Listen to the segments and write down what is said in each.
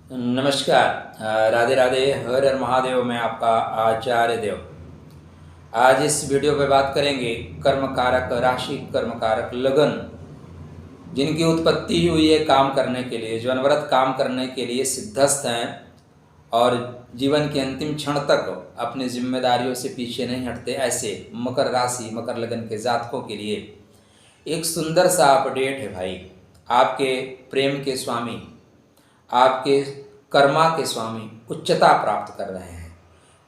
नमस्कार। राधे राधे। हर हर महादेव। मैं आपका आचार्य देव। आज इस वीडियो पे बात करेंगे कर्म कारक राशि, कर्म कारक लगन, जिनकी उत्पत्ति हुई है काम करने के लिए, जो अनवरत काम करने के लिए सिद्धस्थ हैं और जीवन के अंतिम क्षण तक अपनी जिम्मेदारियों से पीछे नहीं हटते, ऐसे मकर राशि, मकर लगन के जातकों के लिए एक सुंदर सा अपडेट है भाई। आपके प्रेम के स्वामी, आपके कर्मा के स्वामी उच्चता प्राप्त कर रहे हैं।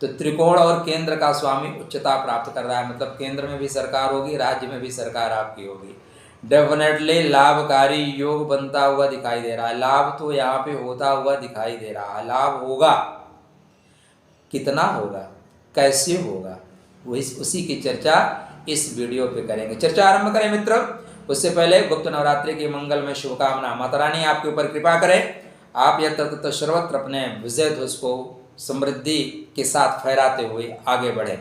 तो त्रिकोण और केंद्र का स्वामी उच्चता प्राप्त कर रहा है, मतलब केंद्र में भी सरकार होगी, राज्य में भी सरकार आपकी होगी। डेफिनेटली लाभकारी योग बनता हुआ दिखाई दे रहा है। लाभ तो यहाँ पे होता हुआ दिखाई दे रहा है। लाभ होगा, कितना होगा, कैसे होगा, उसी की चर्चा इस वीडियो पे करेंगे। चर्चा आरंभ करें मित्र। उससे पहले गुप्त नवरात्रि की मंगल में शुभकामना। माता रानी आपके ऊपर कृपा करें, आप यह तत्व सर्वत्र अपने विजय ध्वज को समृद्धि के साथ फहराते हुए आगे बढ़े।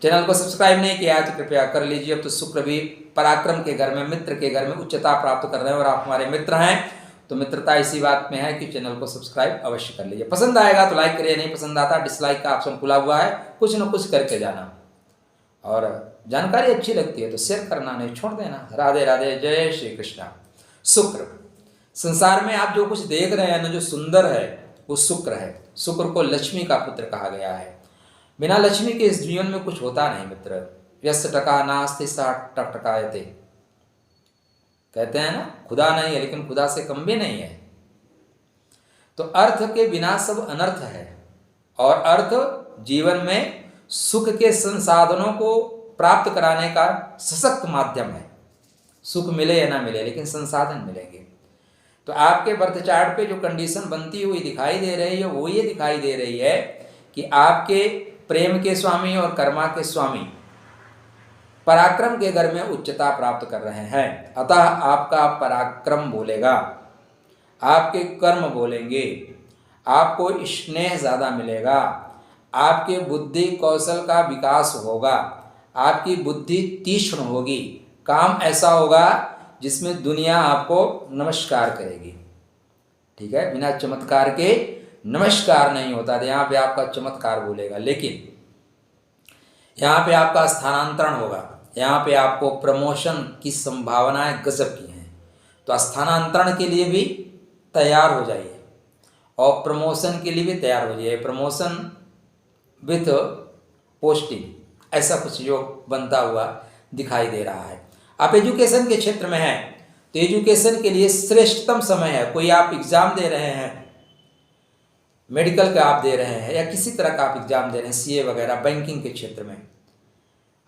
चैनल को सब्सक्राइब नहीं किया तो कृपया कर लीजिए। अब तो शुक्र भी पराक्रम के घर में, मित्र के घर में उच्चता प्राप्त कर रहे हैं और आप हमारे मित्र हैं, तो मित्रता इसी बात में है कि चैनल को सब्सक्राइब अवश्य कर लीजिए। पसंद आएगा तो लाइक करिए, नहीं पसंद आता डिसलाइक का ऑप्शन खुला हुआ है, कुछ न कुछ करके जाना। और जानकारी अच्छी लगती है तो शेयर करना नहीं छोड़ देना। राधे राधे, जय श्री कृष्णा। शुक्र, संसार में आप जो कुछ देख रहे हैं ना, जो सुंदर है वो शुक्र है। शुक्र को लक्ष्मी का पुत्र कहा गया है। बिना लक्ष्मी के इस जीवन में कुछ होता नहीं मित्र। व्यस्त टका नास्ति सा टकटकायते, कहते हैं ना, खुदा नहीं है लेकिन खुदा से कम भी नहीं है। तो अर्थ के बिना सब अनर्थ है, और अर्थ जीवन में सुख के संसाधनों को प्राप्त कराने का सशक्त माध्यम है। सुख मिले या ना मिले, लेकिन संसाधन मिलेंगे। तो आपके बर्थ चार्ट पे जो कंडीशन बनती हुई दिखाई दे रही है वो ये दिखाई दे रही है कि आपके प्रेम के स्वामी और कर्मा के स्वामी पराक्रम के घर में उच्चता प्राप्त कर रहे हैं। अतः आपका पराक्रम बोलेगा, आपके कर्म बोलेंगे, आपको स्नेह ज़्यादा मिलेगा, आपके बुद्धि कौशल का विकास होगा, आपकी बुद्धि तीक्ष्ण होगी, काम ऐसा होगा जिसमें दुनिया आपको नमस्कार करेगी। ठीक है, बिना चमत्कार के नमस्कार नहीं होता। तो यहाँ पे आपका चमत्कार बोलेगा, लेकिन यहाँ पे आपका स्थानांतरण होगा, यहाँ पे आपको प्रमोशन की संभावनाएं गजब की हैं। तो स्थानांतरण के लिए भी तैयार हो जाइए और प्रमोशन के लिए भी तैयार हो जाइए। प्रमोशन विथ पोस्टिंग, ऐसा कुछ योग बनता हुआ दिखाई दे रहा है। आप एजुकेशन के क्षेत्र में हैं तो एजुकेशन के लिए श्रेष्ठतम समय है। कोई आप एग्जाम दे रहे हैं, मेडिकल का आप दे रहे हैं या किसी तरह का आप एग्जाम दे रहे हैं, सीए वगैरह, बैंकिंग के क्षेत्र में,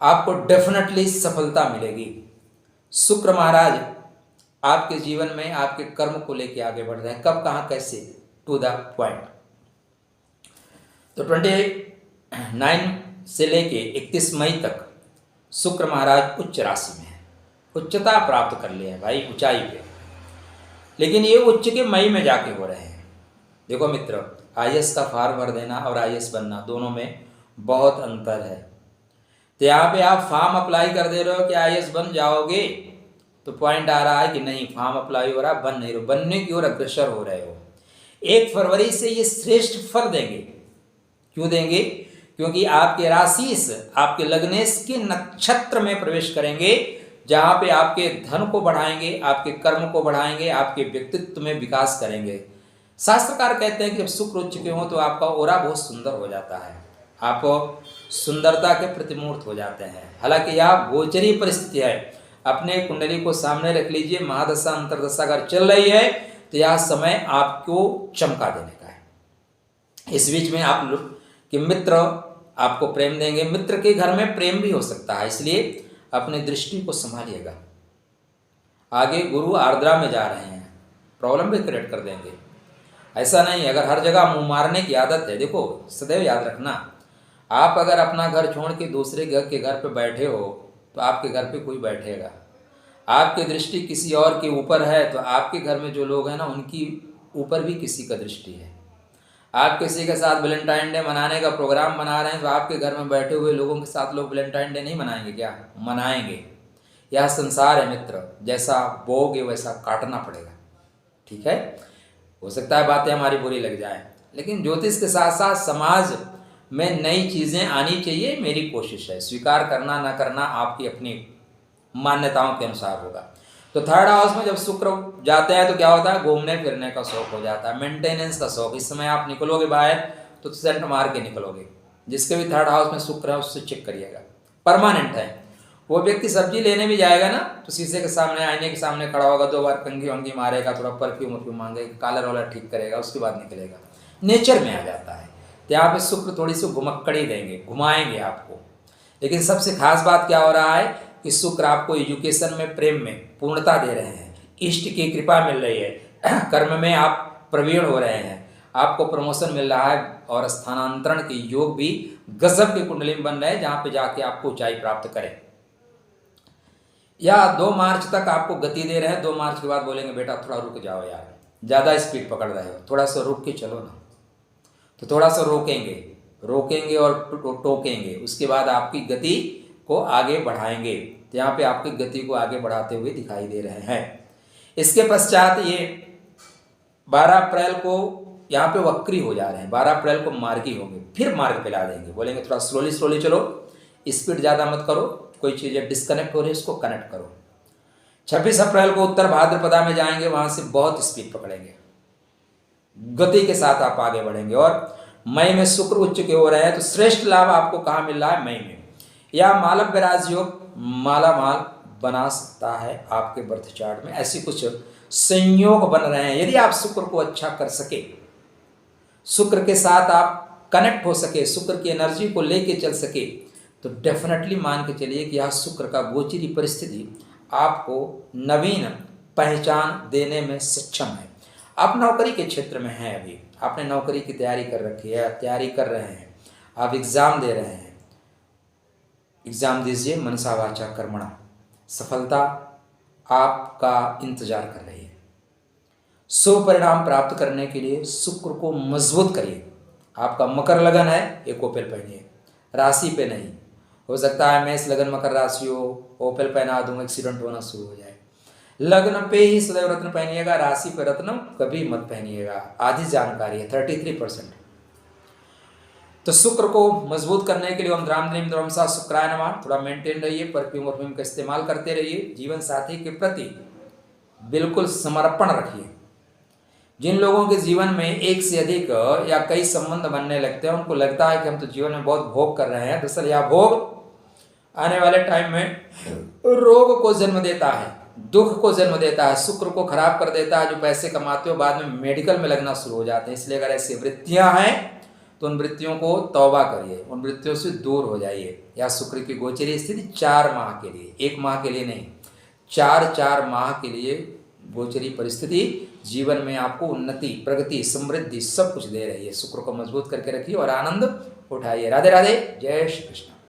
आपको डेफिनेटली सफलता मिलेगी। शुक्र महाराज आपके जीवन में आपके कर्म को लेकर आगे बढ़ रहे हैं। कब, कहाँ, कैसे, टू द पॉइंट। तो 29 से लेके 31 मई तक शुक्र महाराज उच्च राशि में है, उच्चता प्राप्त कर लिए हैं भाई, ऊंचाई पे। लेकिन ये उच्च के मई में जाके हो रहे हैं। देखो मित्र, आईएएस का फॉर्म भर देना और आईएएस बनना, दोनों में बहुत अंतर है। तो यहाँ पे आप फॉर्म अप्लाई कर दे रहे हो कि आईएएस बन जाओगे, तो पॉइंट आ रहा है कि नहीं, फॉर्म अप्लाई हो रहा, बन नहीं रहे, बनने की ओर अग्रसर हो रहे हो। 1 फरवरी से ये श्रेष्ठ फल देंगे। क्यों देंगे? क्योंकि आपके राशिस, आपके लग्नेश के नक्षत्र में प्रवेश करेंगे, जहाँ पे आपके धन को बढ़ाएंगे, आपके कर्म को बढ़ाएंगे, आपके व्यक्तित्व में विकास करेंगे। शास्त्रकार कहते हैं कि जब शुक्र उच्च के हो तो आपका ओरा बहुत सुंदर हो जाता है, आप सुंदरता के प्रतिमूर्त हो जाते हैं। हालांकि यह गोचरी परिस्थिति है, अपने कुंडली को सामने रख लीजिए। महादशा अंतरदशा अगर चल रही है तो यह समय आपको चमका देने का है। इस बीच में आप लोग कि मित्र आपको प्रेम देंगे, मित्र के घर में प्रेम भी हो सकता है, इसलिए अपनी दृष्टि को संभालिएगा। आगे गुरु आर्द्रा में जा रहे हैं, प्रॉब्लम भी क्रिएट कर देंगे। ऐसा नहीं, अगर हर जगह मुंह मारने की आदत है, देखो सदैव याद रखना, आप अगर अपना घर छोड़ के दूसरे घर के घर पे बैठे हो तो आपके घर पे कोई बैठेगा। आपकी दृष्टि किसी और के ऊपर है तो आपके घर में जो लोग हैं ना, उनकी ऊपर भी किसी का दृष्टि है। आप किसी के साथ वैलेंटाइन डे मनाने का प्रोग्राम बना रहे हैं तो आपके घर में बैठे हुए लोगों के साथ लोग वैलेंटाइन डे नहीं मनाएंगे क्या? मनाएंगे। यह संसार है मित्र, जैसा बोओगे वैसा काटना पड़ेगा। ठीक है, हो सकता है बातें हमारी बुरी लग जाए, लेकिन ज्योतिष के साथ साथ समाज में नई चीज़ें आनी चाहिए, मेरी कोशिश है। स्वीकार करना ना करना आपकी अपनी मान्यताओं के अनुसार होगा। तो थर्ड हाउस में जब शुक्र जाते हैं तो क्या होता है, घूमने फिरने का शौक हो जाता है, मेंटेनेंस का शौक। इस समय आप निकलोगे बाहर तो सेंट मार के निकलोगे। जिसके भी थर्ड हाउस में शुक्र है उससे चेक करिएगा, परमानेंट है। वो व्यक्ति सब्जी लेने भी जाएगा ना तो शीशे के सामने, आईने के सामने खड़ा होगा, 2 बार कंघी वंगी मारेगा, थोड़ा परफ्यूम वर्फ्यूम मांगेगा, कॉलर वालर ठीक करेगा, उसके बाद निकलेगा। नेचर में आ जाता है। तो यहाँ पे शुक्र थोड़ी सी घुमक्कड़ी देंगे, घुमाएंगे आपको। लेकिन सबसे खास बात क्या हो रहा है कि शुक्र आपको एजुकेशन में, प्रेम में पूर्णता दे रहे हैं, इष्ट की कृपा मिल रही है, कर्म में आप प्रवीण हो रहे हैं, आपको प्रमोशन मिल रहा है और स्थानांतरण के योग भी गजब की कुंडली में बन रहे हैं, जहाँ पे जाके आपको ऊंचाई प्राप्त करें। या 2 मार्च तक आपको गति दे रहे हैं। 2 मार्च के बाद बोलेंगे बेटा थोड़ा रुक जाओ यार, ज़्यादा स्पीड पकड़ रहे हो, थोड़ा सा रुक के चलो ना। तो थोड़ा सा रोकेंगे और टोकेंगे, उसके बाद आपकी गति को आगे बढ़ाएंगे। तो यहाँ पे आपकी गति को आगे बढ़ाते हुए दिखाई दे रहे हैं। इसके पश्चात ये 12 अप्रैल को यहाँ पे वक्री हो जा रहे हैं, 12 अप्रैल को मार्गी होंगे, फिर मार्ग पे ला देंगे। बोलेंगे थोड़ा स्लोली चलो, स्पीड ज़्यादा मत करो, कोई चीज़ें डिस्कनेक्ट हो रही है उसको कनेक्ट करो। 26 अप्रैल को उत्तर भाद्रपदा में जाएंगे, वहाँ से बहुत स्पीड पकड़ेंगे, गति के साथ आप आगे बढ़ेंगे। और मई में शुक्र उच्च के हो रहे हैं, तो श्रेष्ठ लाभ आपको कहाँ मिल रहा है, मई में। या मालव विराज योग माला माल बना सकता है आपके बर्थ चार्ट में, ऐसी कुछ संयोग बन रहे हैं। यदि आप शुक्र को अच्छा कर सके, शुक्र के साथ आप कनेक्ट हो सके, शुक्र की एनर्जी को लेके चल सके, तो डेफिनेटली मान के चलिए कि यह शुक्र का गोचरी परिस्थिति आपको नवीन पहचान देने में सक्षम है। आप नौकरी के क्षेत्र में हैं, अभी आपने नौकरी की तैयारी कर रखी है, तैयारी कर रहे हैं, आप एग्ज़ाम दे रहे हैं, एग्ज़ाम दीजिए, मनसा वाचा कर्मणा, सफलता आपका इंतजार कर रही है। शुभ परिणाम प्राप्त करने के लिए शुक्र को मजबूत करिए। आपका मकर लगन है, एक ओपेल पहनिए, राशि पे नहीं। हो सकता है मेष लगन मकर राशि हो, ओपेल पहना दूँ, एक्सीडेंट होना शुरू हो जाए। लग्न पे ही सदैव रत्न पहनिएगा, राशि पे रत्न कभी मत पहनिएगा। आधी जानकारी है, 33%। तो शुक्र को मजबूत करने के लिए ओम द्राम द्रीम द्रमसा शुक्राय नमः, थोड़ा मेंटेन रहिए, परफ्यूम वर्फ्यूम का इस्तेमाल करते रहिए। जीवन साथी के प्रति बिल्कुल समर्पण रखिए। जिन लोगों के जीवन में एक से अधिक या कई संबंध बनने लगते हैं, उनको लगता है कि हम तो जीवन में बहुत भोग कर रहे हैं। दरअसल यह भोग आने वाले टाइम में रोग को जन्म देता है, दुख को जन्म देता है, शुक्र को खराब कर देता है। जो पैसे कमाते हो बाद में मेडिकल में लगना शुरू हो जाते हैं। इसलिए अगर ऐसी वृत्तियां हैं तो उन वृत्तियों को तौबा करिए, उन वृत्तियों से दूर हो जाइए। या शुक्र की गोचरी स्थिति 4 माह के लिए, 1 माह के लिए नहीं, 4 माह के लिए गोचरी परिस्थिति जीवन में आपको उन्नति, प्रगति, समृद्धि सब कुछ दे रही है। शुक्र को मजबूत करके रखिए और आनंद उठाइए। राधे राधे, जय श्री कृष्ण।